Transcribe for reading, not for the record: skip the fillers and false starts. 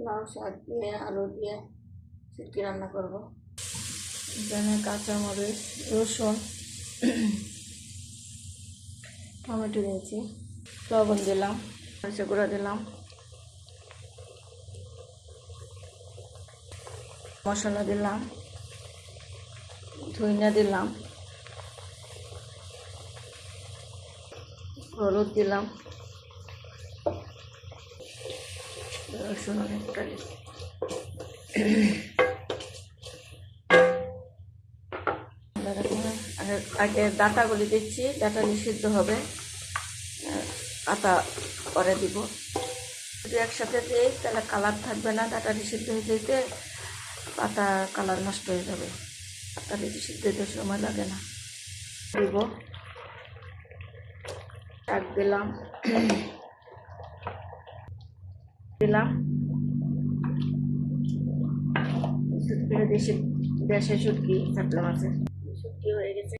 লাউ শাক দিয়ে আলু দিয়ে শুটকি রান্না করব। এখানে কাঁচামরিচ, রসুন, টমেটো দিয়েছি, লবণ দিলাম, মরিচের গুঁড়া দিলাম, মশলা দিলাম, ধনিয়া দিলাম, হলুদ দিলাম, রসুন অনেকটা আগে ডাঁটাগুলি দিচ্ছি, ডাঁটা নিষিদ্ধ হবে, আটা পরে দিব। যদি একসাথে দিই তাহলে কালার থাকবে না, ডাঁটা নিষিদ্ধ হয়ে যেতে পাতা কালার নষ্ট হয়ে যাবে। পাতা নিষিদ্ধ হতে সময় লাগে না। দিব শাক দিলাম, দেশি দেশে শুটকি কাতলা মাছের শুটকি হয়ে গেছে।